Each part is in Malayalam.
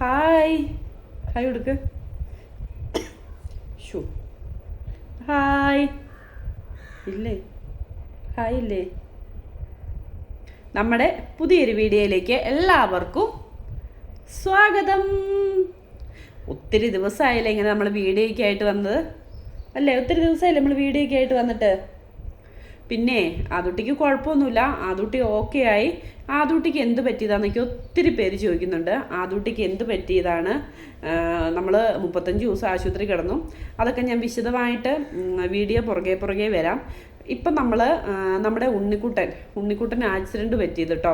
ഹായ് ഹായ് കൊടുക്ക്. ഷൂ ഹായ് ഇല്ലേ? ഹായ് ഇല്ലേ? നമ്മുടെ പുതിയൊരു വീഡിയോയിലേക്ക് എല്ലാവർക്കും സ്വാഗതം. ഒത്തിരി ദിവസമായില്ലേ ഇങ്ങനെ നമ്മൾ വീഡിയോയ്ക്ക് ആയിട്ട് വന്നത് അല്ലേ? ഒത്തിരി ദിവസമായില്ലേ നമ്മൾ വീഡിയോയ്ക്ക് ആയിട്ട് വന്നിട്ട്. പിന്നെ ആദൂട്ടിക്ക് കുഴപ്പമൊന്നുമില്ല, ആദൂട്ടി ഓക്കെ ആയി. ആദൂട്ടിക്ക് എന്ത് പറ്റിയതാണെന്നൊക്കെ ഒത്തിരി പേര് ചോദിക്കുന്നുണ്ട്. ആദൂട്ടിക്ക് എന്ത് പറ്റിയതാണ്, നമ്മൾ 35 ദിവസം ആശുപത്രി കിടന്നു, അതൊക്കെ ഞാൻ വിശദമായിട്ട് വീഡിയോ പുറകെ വരാം. ഇപ്പം നമ്മൾ നമ്മുടെ ഉണ്ണിക്കുട്ടൻ ആക്സിഡൻറ്റ് പറ്റിയത് കേട്ടോ.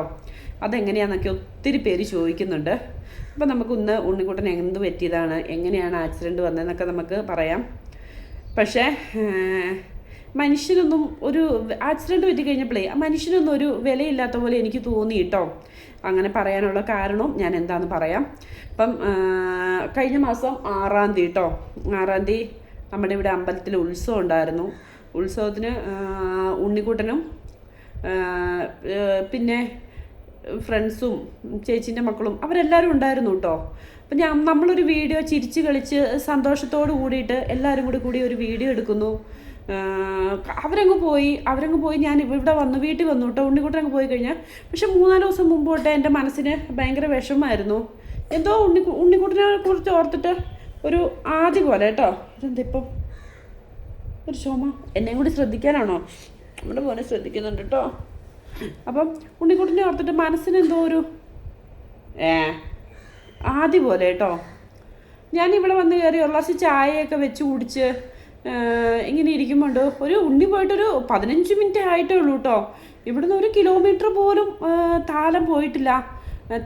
അതെങ്ങനെയാണെന്നൊക്കെ ഒത്തിരി പേര് ചോദിക്കുന്നുണ്ട്. അപ്പം നമുക്കൊന്ന് ഉണ്ണിക്കുട്ടൻ എന്ത് പറ്റിയതാണ്, എങ്ങനെയാണ് ആക്സിഡൻറ്റ് വന്നതെന്നൊക്കെ നമുക്ക് പറയാം. പക്ഷേ മനുഷ്യനൊന്നും ഒരു ആക്സിഡൻറ്റ് പറ്റി കഴിഞ്ഞപ്പോഴേ മനുഷ്യനൊന്നും ഒരു വിലയില്ലാത്ത പോലെ എനിക്ക് തോന്നി കേട്ടോ. അങ്ങനെ പറയാനുള്ള കാരണം ഞാൻ എന്താണെന്ന് പറയാം. ഇപ്പം കഴിഞ്ഞ മാസം 6-ാം തീയതി കേട്ടോ, 6-ാം തീയതി നമ്മുടെ ഇവിടെ അമ്പലത്തിൽ ഉത്സവം ഉണ്ടായിരുന്നു. ഉത്സവത്തിന് ഉണ്ണിക്കുട്ടനും പിന്നെ ഫ്രണ്ട്സും ചേച്ചീൻ്റെ മക്കളും അവരെല്ലാവരും ഉണ്ടായിരുന്നു കേട്ടോ. അപ്പം നമ്മളൊരു വീഡിയോ ചിരിച്ച് കളിച്ച് സന്തോഷത്തോട് കൂടിയിട്ട് എല്ലാവരും കൂടി ഒരു വീഡിയോ എടുക്കുന്നു. അവരങ്ങ് പോയി ഞാൻ ഇവിടെ വന്നു, വീട്ടിൽ വന്നു കേട്ടോ. ഉണ്ണിക്കുട്ടൻ അങ്ങ് പോയി കഴിഞ്ഞാൽ പക്ഷെ 3-4 ദിവസം മുമ്പ് തൊട്ട് എൻ്റെ മനസ്സിന് ഭയങ്കര വിഷമമായിരുന്നു. എന്തോ ഉണ്ണിക്കുട്ടനെ കുറിച്ച് ഓർത്തിട്ട് ഒരു ആദ്യ പോലെ കേട്ടോ. ഇതെന്തിപ്പം ഒരു ചുമ? എന്നെയും കൂടി ശ്രദ്ധിക്കാനാണോ? നമ്മുടെ പോലെ ശ്രദ്ധിക്കുന്നുണ്ട് കേട്ടോ. അപ്പം ഉണ്ണിക്കുട്ടനെ ഓർത്തിട്ട് മനസ്സിനെന്തോ ഒരു ആദ്യ പോലെ കേട്ടോ. ഞാനിവിടെ വന്ന് കയറി ഒരു ഗ്ലാസ് ചായയൊക്കെ വെച്ച് കുടിച്ച് ഇങ്ങനെ ഇരിക്കുമ്പോണ്ട് ഒരു ഉണ്ണി പോയിട്ടൊരു 15 മിനിറ്റ് ആയിട്ടേ ഉള്ളൂ കേട്ടോ. ഇവിടുന്ന് 1 കിലോമീറ്റർ പോലും താലം പോയിട്ടില്ല.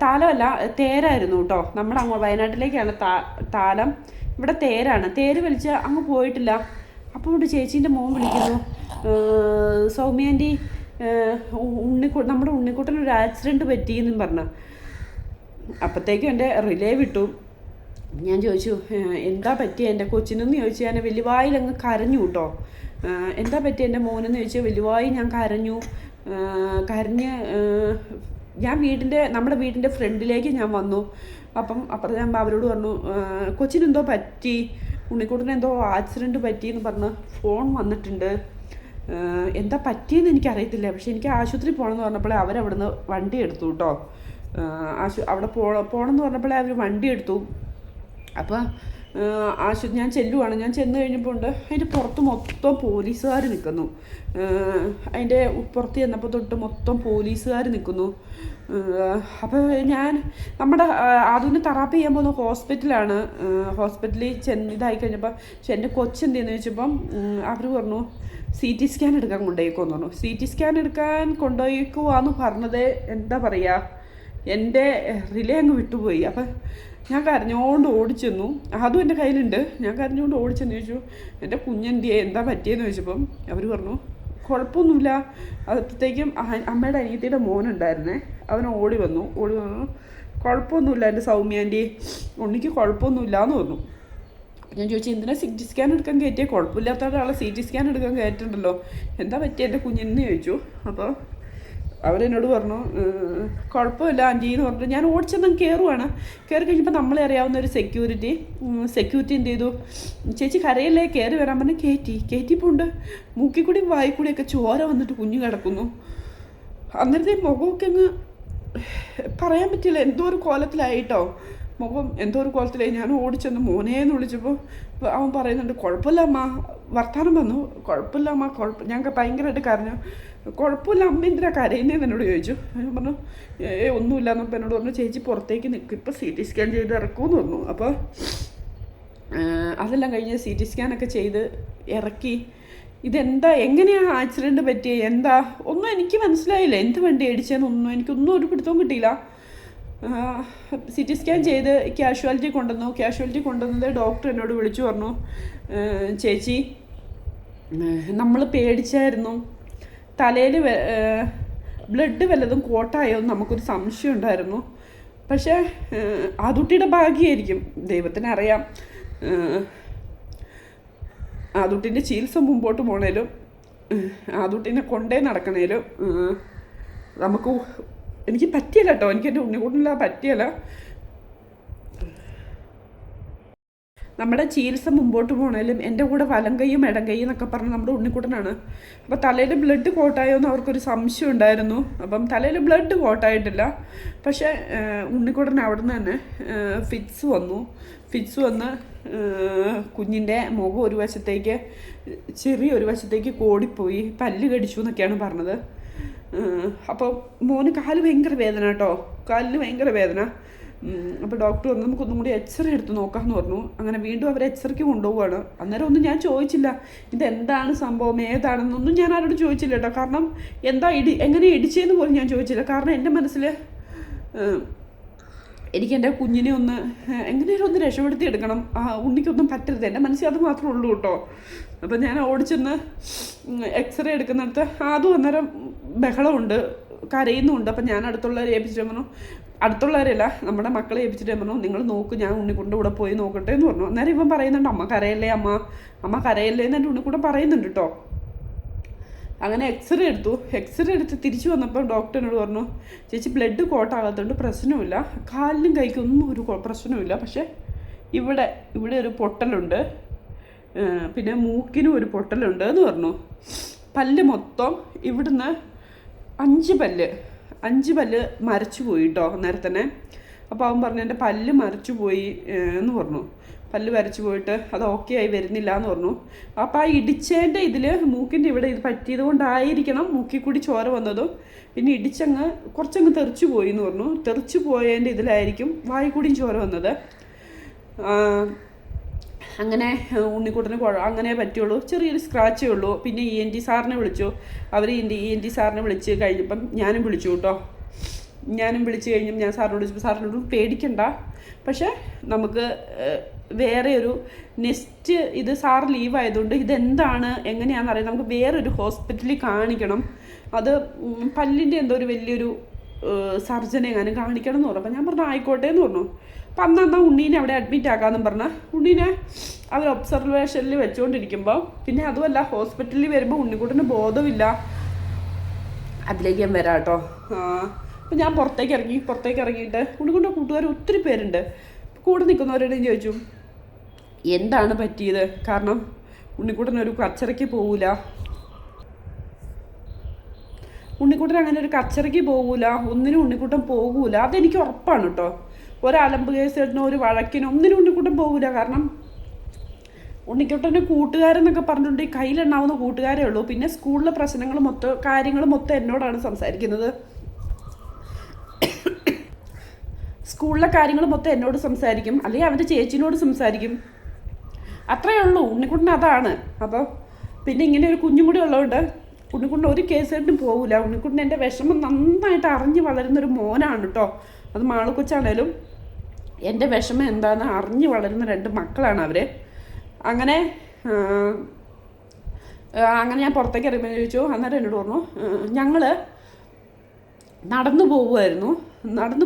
താലമല്ല, തേരായിരുന്നു കേട്ടോ. നമ്മുടെ അങ്ങ് വയനാട്ടിലേക്കാണ് താലം, ഇവിടെ തേരാണ്. തേര് വലിച്ച് അങ്ങ് പോയിട്ടില്ല. അപ്പോൾ ഇവിടെ ചേച്ചീൻ്റെ മോൻ വിളിക്കുന്നു, സൗമ്യാൻ്റി നമ്മുടെ ഉണ്ണിക്കുട്ടനൊരു ആക്സിഡൻറ്റ് പറ്റിയെന്നും പറഞ്ഞു. അപ്പോഴത്തേക്കും എൻ്റെ റിലേ വിട്ടു. ഞാൻ ചോദിച്ചു എന്താ പറ്റിയ എൻ്റെ കൊച്ചിനെന്ന് ചോദിച്ചു. ഞാൻ വലിയവായിലങ്ങ് കരഞ്ഞു കേട്ടോ. എന്താ പറ്റിയ എൻ്റെ മോനെന്ന് ചോദിച്ചാൽ വലിയവായി ഞാൻ കരഞ്ഞ് ഞാൻ നമ്മുടെ വീടിൻ്റെ ഫ്രണ്ടിലേക്ക് ഞാൻ വന്നു. അപ്പം ഞാൻ അവരോട് പറഞ്ഞു കൊച്ചിനെന്തോ പറ്റി, ഉണ്ണിക്കുട്ടനെന്തോ ആക്സിഡൻറ്റ് പറ്റിയെന്ന് പറഞ്ഞ് ഫോൺ വന്നിട്ടുണ്ട്. എന്താ പറ്റിയെന്ന് എനിക്കറിയത്തില്ല, പക്ഷെ എനിക്ക് ആശുപത്രി പോകണമെന്ന് പറഞ്ഞപ്പോഴേ അവരവിടുന്ന് വണ്ടി എടുത്തു കേട്ടോ. അവിടെ പോകണമെന്ന് പറഞ്ഞപ്പോഴേ അവർ വണ്ടി എടുത്തു. അപ്പോൾ ഞാൻ ചെല്ലുവാണ്. ഞാൻ ചെന്ന് കഴിഞ്ഞപ്പോൾ ഉണ്ട് അതിൻ്റെ പുറത്ത് മൊത്തം പോലീസുകാർ നിൽക്കുന്നു. അതിൻ്റെ പുറത്ത് ചെന്നപ്പോൾ തൊട്ട് മൊത്തം പോലീസുകാർ നിൽക്കുന്നു. അപ്പോൾ ഞാൻ നമ്മുടെ അതിന് തെറാപ്പി ചെയ്യാൻ പോകുന്ന ഹോസ്പിറ്റലാണ്. ഹോസ്പിറ്റലിൽ ഇതായി കഴിഞ്ഞപ്പോൾ പക്ഷെ എൻ്റെ കൊച്ചെന്തെന്ന് ചോദിച്ചപ്പം അവർ പറഞ്ഞു CT സ്കാൻ എടുക്കാൻ കൊണ്ടുപോയിക്കോന്ന് പറഞ്ഞു. CT സ്കാൻ എടുക്കാൻ കൊണ്ടുപോയിക്കുവാന്ന് പറഞ്ഞത് എന്താ പറയുക, എൻ്റെ റിലേ അങ്ങ് വിട്ടുപോയി. അപ്പം ഞാൻ കരഞ്ഞുകൊണ്ട് ഓടിച്ചെന്നു. അതും എൻ്റെ കയ്യിലുണ്ട്. ഞാൻ കരഞ്ഞുകൊണ്ട് ഓടിച്ചെന്ന് ചോദിച്ചു എൻ്റെ കുഞ്ഞെന്തിയെ എന്താ പറ്റിയെന്ന് ചോദിച്ചപ്പം അവർ പറഞ്ഞു കുഴപ്പമൊന്നുമില്ല. അപ്പോഴത്തേക്കും അമ്മയുടെ അനിയത്തിയുടെ മോനുണ്ടായിരുന്നേ, അവൻ ഓടി വന്നു കുഴപ്പമൊന്നുമില്ല എൻ്റെ സൗമ്യാൻ്റി, ഉണ്ണിക്ക് കുഴപ്പമൊന്നുമില്ല എന്ന് പറഞ്ഞു. ഞാൻ ചോദിച്ചു എന്തിനാ CT സ്കാൻ എടുക്കാൻ കയറ്റിയ, കുഴപ്പമില്ലാത്ത ഒരാളെ CT സ്കാൻ എടുക്കാൻ കയറ്റുണ്ടല്ലോ, എന്താ പറ്റിയ എൻ്റെ കുഞ്ഞിനെന്ന് ചോദിച്ചു. അപ്പോൾ അവരെന്നോട് പറഞ്ഞു കുഴപ്പമില്ല ആൻറ്റി എന്ന് പറഞ്ഞിട്ട് ഞാൻ ഓടിച്ചെന്ന് കയറുവാണ്. കയറി കഴിഞ്ഞപ്പോൾ നമ്മളെ അറിയാവുന്ന ഒരു സെക്യൂരിറ്റി എന്ത് ചെയ്തു, ചേച്ചി കരയല്ലേ കയറി വരാൻ പറഞ്ഞ് കയറ്റിപ്പോണ്ട്. മൂക്കിക്കൂടി വായിക്കൂടിയൊക്കെ ചോര വന്നിട്ട് കുഞ്ഞു കിടക്കുന്നു. അന്നേരത്തെ മുഖമൊക്കെ അങ്ങ് പറയാൻ പറ്റില്ല, എന്തോ ഒരു കോലത്തിലായിട്ടോ. മുഖം എന്തോ ഒരു കോലത്തിലായി. ഞാൻ ഓടിച്ചെന്ന് മോനേന്ന് വിളിച്ചപ്പോൾ അവൻ പറയുന്നുണ്ട് കുഴപ്പമില്ല അമ്മ, വർത്താനം വന്നു കുഴപ്പമില്ല അമ്മ, ഞാൻ ഭയങ്കരമായിട്ട് കരഞ്ഞു. കുഴപ്പമില്ല അമ്മ എന്തിനാ കരയുന്നതെന്ന് എന്നോട് ചോദിച്ചു. ഞാൻ പറഞ്ഞു ഒന്നുമില്ല എന്നപ്പോൾ എന്നോട് പറഞ്ഞു ചേച്ചി പുറത്തേക്ക് നിൽക്കും, ഇപ്പോൾ CT സ്കാൻ ചെയ്ത് ഇറക്കുമെന്ന് പറഞ്ഞു. അപ്പോൾ അതെല്ലാം കഴിഞ്ഞ് CT സ്കാനൊക്കെ ചെയ്ത് ഇറക്കി. ഇതെന്താ എങ്ങനെയാണ് ആക്സിഡൻറ്റ് പറ്റിയത് എന്താ ഒന്നും എനിക്ക് മനസ്സിലായില്ല. എന്ത് വണ്ടി അടിച്ചതെന്നൊന്നും എനിക്കൊന്നും ഒരു പിടുത്തവും കിട്ടിയില്ല. CT സ്കാൻ ചെയ്ത് കാഷ്വാലിറ്റി കൊണ്ടുവന്നത് ഡോക്ടർ എന്നോട് വിളിച്ചു പറഞ്ഞു ചേച്ചി നമ്മൾ പേടിച്ചായിരുന്നു, തലയിൽ ബ്ലഡ് വല്ലതും കോട്ടായോ എന്ന് നമുക്കൊരു സംശയം ഉണ്ടായിരുന്നു. പക്ഷേ ആദൂട്ടിയുടെ ഭാഗ്യമായിരിക്കും, ദൈവത്തിനറിയാം. ആദൂട്ടിൻ്റെ ചികിത്സ മുമ്പോട്ട് പോണേലും ആദൂട്ടിനെ കൊണ്ടേ നടക്കണേലും നമുക്ക് എനിക്ക് പറ്റിയല്ല കേട്ടോ, എനിക്ക് എൻ്റെ ഉണ്ണിക്കുട്ടനില്ല പറ്റിയല്ല. നമ്മുടെ ചികിത്സ മുമ്പോട്ട് പോകണേലും എൻ്റെ കൂടെ വലം കൈയും ഇടം കൈയും എന്നൊക്കെ പറഞ്ഞ് നമ്മുടെ ഉണ്ണിക്കുട്ടനാണ്. അപ്പോൾ തലയിൽ ബ്ലഡ് കോട്ടായോ എന്ന് അവർക്കൊരു സംശയം ഉണ്ടായിരുന്നു. അപ്പം തലയിൽ ബ്ലഡ് കോട്ടായിട്ടില്ല, പക്ഷേ ഉണ്ണിക്കുട്ടൻ അവിടെ നിന്ന് തന്നെ ഫിറ്റ്സ് വന്ന് കുഞ്ഞിൻ്റെ മുഖം ഒരു വശത്തേക്ക് ചെറിയൊരു വശത്തേക്ക് കോടിപ്പോയി, പല്ല് കടിച്ചു എന്നൊക്കെയാണ് പറഞ്ഞത്. അപ്പോൾ മോന് കാല് ഭയങ്കര വേദന കേട്ടോ, കാലിന് ഭയങ്കര വേദന. അപ്പോൾ ഡോക്ടർ വന്ന് നമുക്കൊന്നും കൂടി എക്സ്റേ എടുത്ത് നോക്കാമെന്ന് പറഞ്ഞു. അങ്ങനെ വീണ്ടും അവർ എക്സ്റേക്ക് കൊണ്ടുപോവുകയാണ്. അന്നേരം ഒന്നും ഞാൻ ചോദിച്ചില്ല ഇതെന്താണ് സംഭവം ഏതാണെന്നൊന്നും ഞാൻ ആരോട് ചോദിച്ചില്ല കേട്ടോ. കാരണം എങ്ങനെ ഇടിച്ചതെന്ന് പോലും ഞാൻ ചോദിച്ചില്ല. കാരണം എൻ്റെ മനസ്സിൽ എനിക്ക് എൻ്റെ കുഞ്ഞിനെ എങ്ങനെയാലും ഒന്ന് രക്ഷപ്പെടുത്തി എടുക്കണം, ഉണ്ണിക്കൊന്നും പറ്റരുത്, എൻ്റെ മനസ്സിൽ അത് മാത്രമേ ഉള്ളൂ കേട്ടോ. അപ്പം ഞാൻ ഓടിച്ചെന്ന് എക്സ്റേ എടുക്കുന്നിടത്ത് അതും അന്നേരം ബഹളമുണ്ട്, കരയുന്നുണ്ട്. അപ്പം ഞാൻ അടുത്തുള്ളവരെ ഏൽപ്പിച്ചിട്ട് പറഞ്ഞു, അടുത്തുള്ളവരല്ല നമ്മുടെ മക്കളെ ഏൽപ്പിച്ചിട്ട് പറഞ്ഞു നിങ്ങൾ നോക്ക്, ഞാൻ ഉണ്ണിക്കുട്ടിൻ്റെ കൂടെ പോയി നോക്കട്ടെ എന്ന് പറഞ്ഞു. അന്നേരം ഇവൻ പറയുന്നുണ്ട് അമ്മ കരയല്ലേ അമ്മ കരയല്ലേ എന്ന് എൻ്റെ ഉണ്ണിക്കൂടെ പറയുന്നുണ്ട് കേട്ടോ. അങ്ങനെ എക്സ്റേ എടുത്ത് തിരിച്ചു വന്നപ്പോൾ ഡോക്ടറിനോട് പറഞ്ഞു ചേച്ചി ബ്ലഡ് കോട്ടാകാത്തതുകൊണ്ട് പ്രശ്നമില്ല, കാലിനും കൈക്കൊന്നും ഒരു പ്രശ്നമില്ല, പക്ഷേ ഇവിടെ ഒരു പൊട്ടലുണ്ട്, പിന്നെ മൂക്കിനും ഒരു പൊട്ടലുണ്ട് എന്ന് പറഞ്ഞു. പല്ല് മൊത്തം ഇവിടുന്ന് 5 പല്ല് മരച്ചു പോയി കേട്ടോ അന്നേരം തന്നെ. അപ്പോൾ അവൻ പറഞ്ഞു എൻ്റെ പല്ല് മരച്ചു പോയി എന്ന് പറഞ്ഞു. പല്ല് വരച്ചു പോയിട്ട് അത് ഓക്കെ ആയി വരുന്നില്ല എന്ന് പറഞ്ഞു. അപ്പോൾ ആ ഇടിച്ചതിൻ്റെ ഇതിൽ മൂക്കിൻ്റെ ഇവിടെ ഇത് പറ്റിയത് കൊണ്ടായിരിക്കണം മൂക്കിൽ കൂടി ചോര വന്നതും, പിന്നെ കുറച്ചങ്ങ് തെറിച്ചു പോയി എന്ന് പറഞ്ഞു. തെറിച്ചു പോയതിൻ്റെ ഇതിലായിരിക്കും വായി കൂടിയും ചോര വന്നത്. അങ്ങനെ ഉണ്ണിക്കുട്ടന് അങ്ങനെ പറ്റുള്ളൂ, ചെറിയൊരു സ്ക്രാച്ചേ ഉള്ളൂ. പിന്നെ ENT സാറിനെ വിളിച്ചു. അവർ ENT സാറിനെ വിളിച്ച് കഴിഞ്ഞപ്പം ഞാനും വിളിച്ചു കേട്ടോ. ഞാനും വിളിച്ച് കഴിഞ്ഞും ഞാൻ സാറിനോട് ചോദിച്ചപ്പോൾ സാറിനോട് പേടിക്കണ്ട, പക്ഷേ നമുക്ക് വേറെ ഒരു നെക്സ്റ്റ് ഇത് സാർ ലീവായതുകൊണ്ട് ഇതെന്താണ് എങ്ങനെയാണെന്ന് അറിയാം, നമുക്ക് വേറൊരു ഹോസ്പിറ്റലിൽ കാണിക്കണം, അത് പല്ലിൻ്റെ എന്തോ ഒരു വലിയൊരു സർജനെ എങ്ങാനും കാണിക്കണം എന്ന് പറഞ്ഞു. അപ്പം ഞാൻ പറഞ്ഞു ആയിക്കോട്ടെ എന്ന് പറഞ്ഞു. അപ്പം അന്ന് ഉണ്ണീനെ അവിടെ അഡ്മിറ്റ് ആക്കാമെന്നും പറഞ്ഞ് ഉണ്ണീനെ അവർ ഒബ്സർവേഷനിൽ വെച്ചുകൊണ്ടിരിക്കുമ്പോൾ, പിന്നെ അതുമല്ല ഹോസ്പിറ്റലിൽ വരുമ്പോൾ ഉണ്ണിക്കുട്ടന് ബോധമില്ല. അതിലേക്ക് ഞാൻ വരാം കേട്ടോ. അപ്പം ഞാൻ പുറത്തേക്ക് ഇറങ്ങിയിട്ട് ഉണ്ണിക്കുട്ടൻ്റെ കൂട്ടുകാർ ഒത്തിരി പേരുണ്ട്. കൂടെ നിൽക്കുന്നവരോടും ചോദിച്ചു എന്താണ് പറ്റിയത്, കാരണം ഉണ്ണിക്കുട്ടനൊരു കച്ചറയ്ക്ക് പോവില്ല, ഉണ്ണിക്കുട്ടൻ അങ്ങനെ ഒരു കച്ചറയ്ക്ക് പോകൂല, ഒന്നിനും ഉണ്ണിക്കുട്ടൻ പോകൂല, അതെനിക്ക് ഉറപ്പാണ് കേട്ടോ. ഒരലമ്പ് കേസിനോ ഒരു വഴക്കിനോ ഒന്നിനും ഉണ്ണിക്കുട്ടൻ പോകൂല. കാരണം ഉണ്ണിക്കുട്ടൻ്റെ കൂട്ടുകാരെന്നൊക്കെ പറഞ്ഞിട്ടുണ്ടെങ്കിൽ കയ്യിലുണ്ടാവുന്ന കൂട്ടുകാരേ ഉള്ളൂ. പിന്നെ സ്കൂളിലെ കാര്യങ്ങൾ മൊത്തം എന്നോടാണ് സംസാരിക്കുന്നത്. സ്കൂളിലെ കാര്യങ്ങൾ മൊത്തം എന്നോട് സംസാരിക്കും, അല്ലെങ്കിൽ അവൻ്റെ ചേച്ചിനോട് സംസാരിക്കും, അത്രയേ ഉള്ളൂ. ഉണ്ണിക്കുട്ടൻ അതാണ്. അപ്പോൾ പിന്നെ ഇങ്ങനെ ഒരു കുഞ്ഞും കൂടി ഉള്ളതുകൊണ്ട് ഉണ്ണിക്കുട്ടൻ ഒരു കേസായിട്ടും പോകില്ല. ഉണ്ണിക്കുട്ടൻ എൻ്റെ വിഷമം നന്നായിട്ട് അറിഞ്ഞ് വളരുന്നൊരു മോനാണ് കേട്ടോ. അത് മാളുക്കൊച്ചാണേലും എൻ്റെ വിഷമം എന്താണെന്ന് അറിഞ്ഞ് വളരുന്ന 2 മക്കളാണ് അവർ. അങ്ങനെ ഞാൻ പുറത്തേക്ക് ഇറങ്ങുമ്പോൾ ചോദിച്ചു. അന്നേരം എന്നോട് പറഞ്ഞു ഞങ്ങൾ നടന്നു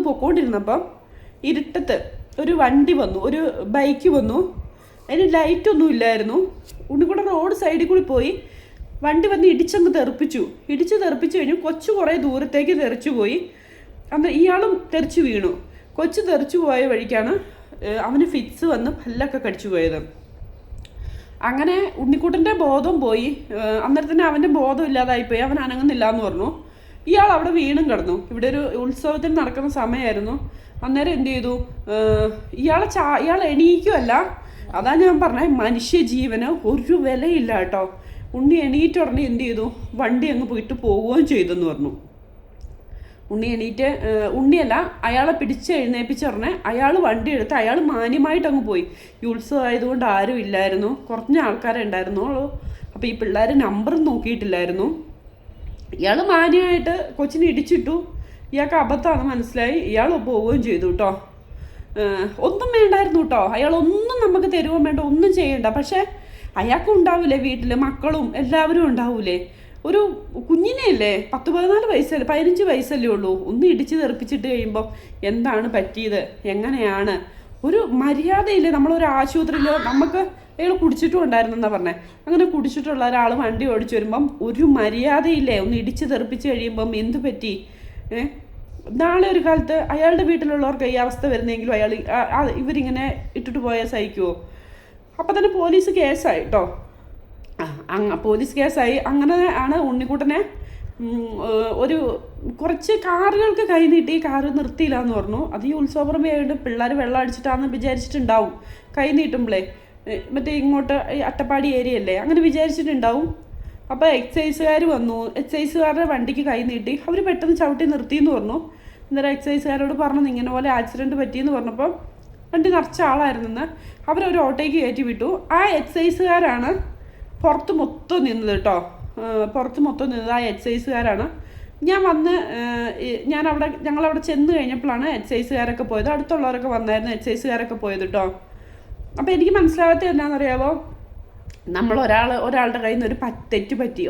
പോയിക്കൊണ്ടിരുന്നപ്പം ഇരുട്ടത്ത് ഒരു വണ്ടി വന്നു, ഒരു ബൈക്ക് വന്നു, അതിന് ലൈറ്റൊന്നും ഇല്ലായിരുന്നു. ഉണ്ണിക്കുട്ടൻ റോഡ് സൈഡിൽ കൂടി പോയി, വണ്ടി വന്ന് ഇടിച്ചങ്ങ് തെറിപ്പിച്ചു കഴിഞ്ഞു. കൊച്ചു കുറേ ദൂരത്തേക്ക് തെറിച്ചു പോയി. അന്ന് ഇയാളും തെറിച്ചു വീണു. കൊച്ചു തെറിച്ചു പോയ വഴിക്കാണ് അവന് ഫിറ്റ്സ് വന്ന് പല്ലൊക്കെ കടിച്ചു പോയത്. അങ്ങനെ ഉണ്ണിക്കുട്ടൻ്റെ ബോധം പോയി. അന്നേരം തന്നെ അവൻ്റെ ബോധം ഇല്ലാതായിപ്പോയി, അവൻ അനങ്ങുന്നില്ല എന്ന് പറഞ്ഞു. ഇയാൾ അവിടെ വീണും കിടന്നു. ഇവിടെ ഒരു ഉത്സവത്തിന് നടക്കുന്ന സമയമായിരുന്നു. അന്നേരം എന്ത് ചെയ്തു, ഇയാൾ എണീക്കുമല്ല. അതാ ഞാൻ പറഞ്ഞത്, മനുഷ്യജീവന് ഒരു വിലയില്ല കേട്ടോ. ഉണ്ണി എണീറ്റ് ഉടനെ എന്ത് ചെയ്തു, വണ്ടി അങ്ങ് പോയിട്ട് പോവുകയും ചെയ്തെന്ന് പറഞ്ഞു. ഉണ്ണിയല്ല അയാളെ പിടിച്ച് എഴുന്നേപ്പിച്ച ഉടനെ അയാൾ വണ്ടി എടുത്ത് അയാൾ മാന്യമായിട്ട് അങ്ങ് പോയി. ഈ ഉത്സവം ആയതുകൊണ്ട് ആരും ഇല്ലായിരുന്നു, കുറഞ്ഞ ആൾക്കാരെ ഉണ്ടായിരുന്നുള്ളൂ. അപ്പോൾ ഈ പിള്ളേർ നമ്പറും നോക്കിയിട്ടില്ലായിരുന്നു. ഇയാൾ മാന്യമായിട്ട് കൊച്ചിനെ ഇടിച്ചിട്ടു. ഇയാൾക്ക് അബദ്ധമാണെന്ന് മനസ്സിലായി, ഇയാൾ പോവുകയും ചെയ്തു കേട്ടോ. ഒന്നും വേണ്ടായിരുന്നു കേട്ടോ, അയാളൊന്നും നമുക്ക് തരുവാൻ വേണ്ട, ഒന്നും ചെയ്യണ്ട. പക്ഷേ അയാൾക്കും ഉണ്ടാവില്ലേ വീട്ടിൽ, മക്കളും എല്ലാവരും ഉണ്ടാവൂലേ. ഒരു കുഞ്ഞിനെയല്ലേ, 10-14 വയസ്സല്ലേ, 15 വയസ്സല്ലേ ഉള്ളൂ. ഒന്ന് ഇടിച്ച് തെറിപ്പിച്ചിട്ട് കഴിയുമ്പോൾ എന്താണ് പറ്റിയത്, എങ്ങനെയാണ്, ഒരു മര്യാദയില്ലേ. നമ്മളൊരു ആശുപത്രിയിൽ നമുക്ക് അയാൾ കുടിച്ചിട്ടും ഉണ്ടായിരുന്നെന്നാണ് പറഞ്ഞത്. അങ്ങനെ കുടിച്ചിട്ടുള്ള ഒരാൾ വണ്ടി ഓടിച്ചു വരുമ്പം ഒരു മര്യാദയില്ലേ. ഒന്ന് ഇടിച്ച് തെറിപ്പിച്ച് കഴിയുമ്പം എന്ത് പറ്റി. നാളെ ഒരു കാലത്ത് അയാളുടെ വീട്ടിലുള്ളവർക്ക് ഈ അവസ്ഥ വരുന്നെങ്കിലും ഇവരിങ്ങനെ ഇട്ടിട്ട് പോയാൽ സഹിക്കുമോ? അപ്പം തന്നെ പോലീസ് കേസായി കേട്ടോ. പോലീസ് കേസായി. അങ്ങനെ ആണ് ഉണ്ണിക്കുട്ടനെ ഒരു കുറച്ച് കാറുകൾക്ക് കൈ നീട്ടി, കാറ് നിർത്തിയില്ല എന്ന് പറഞ്ഞു. അത് ഈ ഉത്സവപറമ്പായിട്ട് പിള്ളേർ വെള്ളം അടിച്ചിട്ടാണെന്ന് വിചാരിച്ചിട്ടുണ്ടാവും കൈ നീട്ടുമ്പോഴേ, മറ്റേ ഇങ്ങോട്ട് അട്ടപ്പാടി ഏരിയ അല്ലേ, അങ്ങനെ വിചാരിച്ചിട്ടുണ്ടാവും. അപ്പോൾ എക്സൈസുകാർ വന്നു. എക്സൈസുകാരുടെ വണ്ടിക്ക് കൈ നീട്ടി, അവർ പെട്ടെന്ന് ചവിട്ടി നിർത്തിയെന്ന് പറഞ്ഞു. അന്നേരം എക്സൈസുകാരോട് പറഞ്ഞു ഇങ്ങനെ പോലെ ആക്സിഡൻറ്റ് പറ്റിയെന്ന് പറഞ്ഞപ്പോൾ വണ്ടി നിറച്ച ആളായിരുന്നെന്ന് അവരൊരു ഓട്ടോയ്ക്ക് കയറ്റി വിട്ടു. ആ എക്സൈസുകാരാണ് പുറത്ത് മൊത്തം നിന്നത് കേട്ടോ. പുറത്ത് മൊത്തം നിന്നത് ആ എക്സൈസുകാരാണ്. ഞങ്ങളവിടെ ചെന്ന് കഴിഞ്ഞപ്പോഴാണ് എക്സൈസുകാരൊക്കെ പോയത്. അടുത്തുള്ളവരൊക്കെ വന്നായിരുന്നു എക്സൈസുകാരൊക്കെ പോയത് കേട്ടോ. അപ്പോൾ എനിക്ക് മനസ്സിലാവാത്ത എന്നാണെന്നറിയാമോ, നമ്മൾ ഒരാളുടെ കയ്യിൽ നിന്ന് ഒരു തെറ്റ് പറ്റി,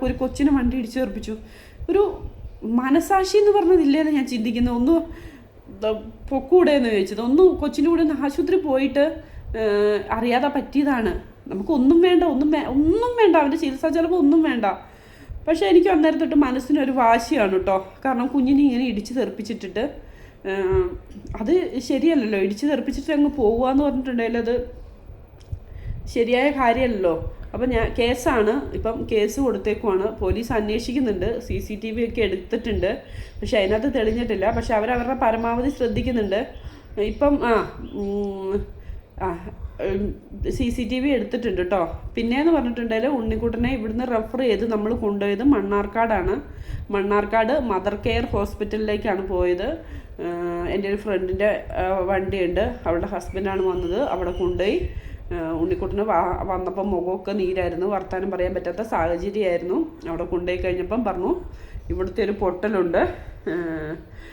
ഒരു കൊച്ചിനെ വണ്ടി ഇടിച്ച് തെറിപ്പിച്ചു. ഒരു മനസാക്ഷി എന്ന് പറഞ്ഞതില്ലേന്ന് ഞാൻ ചിന്തിക്കുന്നത്. ഒന്ന് പൊക്കൂടെ എന്ന് ചോദിച്ചത്, കൊച്ചിൻ്റെ കൂടെ ഒന്ന് ആശുപത്രി പോയിട്ട് അറിയാതെ പറ്റിയതാണ്. നമുക്കൊന്നും വേണ്ട, ഒന്നും വേണ്ട, അവൻ്റെ ചികിത്സാ ചിലപ്പോൾ ഒന്നും വേണ്ട. പക്ഷേ എനിക്ക് അന്നേരം തൊട്ട് മനസ്സിനൊരു വാശിയാണ് കേട്ടോ. കാരണം കുഞ്ഞിനെ ഇങ്ങനെ ഇടിച്ച് തെറിപ്പിച്ചിട്ടിട്ട് അത് ശരിയല്ലല്ലോ. ഇടിച്ച് തെറിപ്പിച്ചിട്ട് അങ്ങ് പോകുക എന്ന് പറഞ്ഞിട്ടുണ്ടെങ്കിൽ അത് ശരിയായ കാര്യമല്ലല്ലോ. അപ്പം കേസാണ്, ഇപ്പം കേസ് കൊടുത്തേക്കുവാണ്. പോലീസ് അന്വേഷിക്കുന്നുണ്ട്, CCTV ഒക്കെ എടുത്തിട്ടുണ്ട്. പക്ഷെ അതിനകത്ത് തെളിഞ്ഞിട്ടില്ല. പക്ഷെ അവരവരുടെ പരമാവധി ശ്രദ്ധിക്കുന്നുണ്ട്. ഇപ്പം CCTV എടുത്തിട്ടുണ്ട് കേട്ടോ. പിന്നെയെന്ന് പറഞ്ഞിട്ടുണ്ടെങ്കിൽ ഉണ്ണിക്കുട്ടനെ ഇവിടുന്ന് റെഫർ ചെയ്ത് നമ്മൾ കൊണ്ടുപോയത് മണ്ണാർക്കാടാണ്. മണ്ണാർക്കാട് മദർ കെയർ ഹോസ്പിറ്റലിലേക്കാണ് പോയത്. എൻ്റെ ഒരു ഫ്രണ്ടിൻ്റെ വണ്ടിയുണ്ട്, അവളുടെ ഹസ്ബൻഡാണ് വന്നത്. അവിടെ കൊണ്ടുപോയി ഉണ്ണിക്കുട്ടന് വന്നപ്പോൾ മുഖമൊക്കെ നീരായിരുന്നു, വർത്താനം പറയാൻ പറ്റാത്ത സാഹചര്യമായിരുന്നു. അവിടെ കൊണ്ടുപോയി കഴിഞ്ഞപ്പം പറഞ്ഞു ഇവിടുത്തെ ഒരു പൊട്ടലുണ്ട്.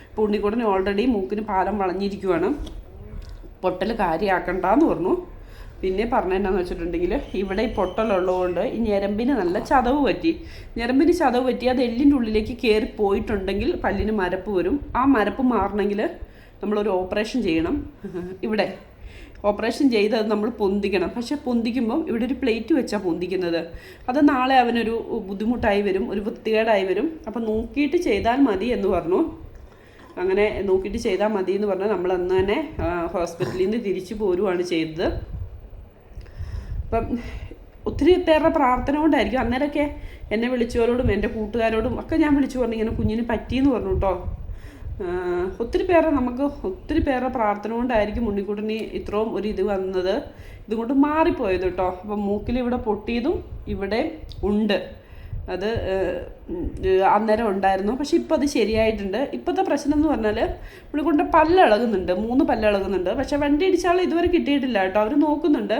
ഇപ്പോൾ ഉണ്ണിക്കുട്ടന് ഓൾറെഡി മൂക്കിന് പാലം വളഞ്ഞിരിക്കുവാണ്, പൊട്ടൽ കാര്യമാക്കണ്ടെന്ന് പറഞ്ഞു. പിന്നെ പറഞ്ഞതെന്നാന്ന് വെച്ചിട്ടുണ്ടെങ്കിൽ ഇവിടെ ഈ പൊട്ടലുള്ളതുകൊണ്ട് ഈ ഞരമ്പിന് നല്ല ചതവ് പറ്റി. അത് എല്ലിൻ്റെ ഉള്ളിലേക്ക് കയറി പോയിട്ടുണ്ടെങ്കിൽ പല്ലിന് മരപ്പ് വരും. ആ മരപ്പ് മാറണമെങ്കിൽ നമ്മളൊരു ഓപ്പറേഷൻ ചെയ്യണം. ഇവിടെ ഓപ്പറേഷൻ ചെയ്ത് അത് നമ്മൾ പൊന്തിക്കണം. പക്ഷെ പൊന്തിക്കുമ്പം ഇവിടെ ഒരു പ്ലേറ്റ് വെച്ചാണ് പൊന്തിക്കുന്നത്. അത് നാളെ അവനൊരു ബുദ്ധിമുട്ടായി വരും, ഒരു വൃത്തികേടായി വരും. അപ്പം നോക്കിയിട്ട് ചെയ്താൽ മതി എന്ന് പറഞ്ഞു. അങ്ങനെ നോക്കിയിട്ട് ചെയ്താൽ മതി എന്ന് പറഞ്ഞാൽ നമ്മൾ അന്ന് തന്നെ ഹോസ്പിറ്റലിൽ നിന്ന് തിരിച്ചു പോരുവാണ് ചെയ്തത്. അപ്പം ഒത്തിരി പേരുടെ പ്രാർത്ഥന കൊണ്ടായിരിക്കും. അന്നേരമൊക്കെ എന്നെ വിളിച്ചവരോടും എൻ്റെ കൂട്ടുകാരോടും ഒക്കെ ഞാൻ വിളിച്ചു പറഞ്ഞു ഇങ്ങനെ കുഞ്ഞിന് പറ്റിയെന്ന് പറഞ്ഞു കേട്ടോ. ഒത്തിരി പേരുടെ പ്രാർത്ഥന കൊണ്ടായിരിക്കും ഉണ്ണിക്കുട്ടന് ഇത്രയും ഒരു ഇത് വന്നത്, ഇതുകൊണ്ട് മാറിപ്പോയത് കേട്ടോ. അപ്പം മൂക്കിൽ ഇവിടെ പൊട്ടിയതും ഇവിടെ ഉണ്ട്, അത് അന്നേരം ഉണ്ടായിരുന്നു. പക്ഷെ ഇപ്പോൾ അത് ശരിയായിട്ടുണ്ട്. ഇപ്പോഴത്തെ പ്രശ്നം എന്ന് പറഞ്ഞാൽ ഉണ്ണിക്കുട്ടൻ്റെ പല്ലിളകുന്നുണ്ട്, 3 പല്ലിളകുന്നുണ്ട്. പക്ഷെ വണ്ടി ഇടിച്ചാൽ ഇതുവരെ കിട്ടിയിട്ടില്ല കേട്ടോ. അവർ നോക്കുന്നുണ്ട്,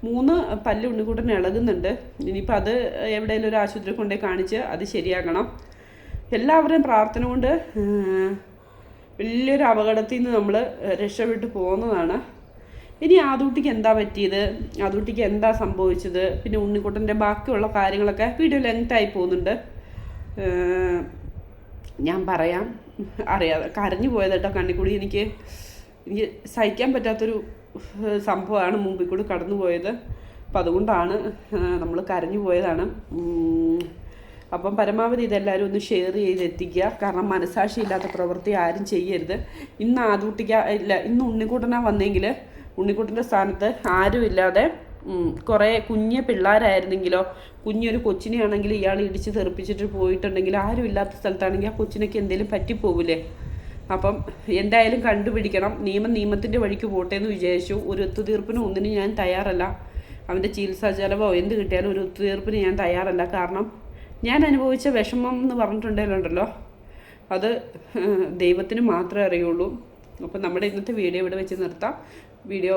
3 പല്ല് ഉണ്ണിക്കുട്ടന് ഇളകുന്നുണ്ട്. ഇനിയിപ്പോൾ അത് എവിടെയെങ്കിലും ഒരു ആശുപത്രി കൊണ്ടുപോയി കാണിച്ച് അത് ശരിയാക്കണം. എല്ലാവരുടെയും പ്രാർത്ഥന കൊണ്ട് വലിയൊരു അപകടത്തിൽ നിന്ന് നമ്മൾ രക്ഷപ്പെട്ടു പോകുന്നതാണ്. ഇനി ആദൂട്ടിക്ക് എന്താ പറ്റിയത്, ആദൂട്ടിക്ക് എന്താ സംഭവിച്ചത്, പിന്നെ ഉണ്ണിക്കുട്ടൻ്റെ ബാക്കിയുള്ള കാര്യങ്ങളൊക്കെ വീഡിയോ ലെങ്തായി പോകുന്നുണ്ട്. ഞാൻ പറയാം, അറിയാതെ കരഞ്ഞു പോയത് കേട്ടോ. കണ്ണിക്കൂടി എനിക്ക് സഹിക്കാൻ പറ്റാത്തൊരു സംഭവമാണ് മുമ്പിൽ കൂടി കടന്നു പോയത്. അപ്പം അതുകൊണ്ടാണ് നമ്മൾ കരഞ്ഞു പോയതാണ്. അപ്പം പരമാവധി ഇതെല്ലാവരും ഒന്ന് ഷെയർ ചെയ്തെത്തിക്കുക. കാരണം മനസാക്ഷിയില്ലാത്ത പ്രവൃത്തി ആരും ചെയ്യരുത്. ഇന്ന് ഉണ്ണിക്കുട്ടനാ വന്നെങ്കിൽ ഉണ്ണിക്കുട്ടൻ്റെ സ്ഥാനത്ത് ആരുമില്ലാതെ കുറേ കുഞ്ഞ് പിള്ളേരായിരുന്നെങ്കിലോ, കുഞ്ഞൊരു കൊച്ചിനെയാണെങ്കിൽ ഇയാൾ ഇടിച്ച് തെറിപ്പിച്ചിട്ട് പോയിട്ടുണ്ടെങ്കിൽ ആരും ഇല്ലാത്ത സ്ഥലത്താണെങ്കിൽ ആ കൊച്ചിനൊക്കെ എന്തെങ്കിലും പറ്റിപ്പോവില്ലേ. അപ്പം എന്തായാലും കണ്ടുപിടിക്കണം. നിയമത്തിൻ്റെ വഴിക്ക് പോട്ടെ എന്ന് വിചാരിച്ചു. ഒരു ഒത്തുതീർപ്പിനും ഒന്നിനും ഞാൻ തയ്യാറല്ല. അവൻ്റെ ചികിത്സാ ചെലവോ എന്ത് കിട്ടിയാലും ഒരു ഒത്തുതീർപ്പിന് ഞാൻ തയ്യാറല്ല. കാരണം ഞാൻ അനുഭവിച്ച വിഷമം എന്ന് പറഞ്ഞിട്ടുണ്ടെങ്കിലുണ്ടല്ലോ, അത് ദൈവത്തിന് മാത്രമേ അറിയുള്ളൂ. അപ്പം നമ്മുടെ ഇന്നത്തെ വീഡിയോ ഇവിടെ വെച്ച് നിർത്താം. വീഡിയോ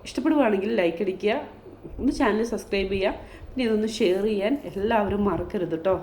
ഇഷ്ടപ്പെടുകയാണെങ്കിൽ ലൈക്ക് അടിക്കുക, ഒന്ന് ചാനൽ സബ്സ്ക്രൈബ് ചെയ്യുക, പിന്നെ ഇതൊന്ന് ഷെയർ ചെയ്യാൻ എല്ലാവരും മറക്കരുത് കേട്ടോ.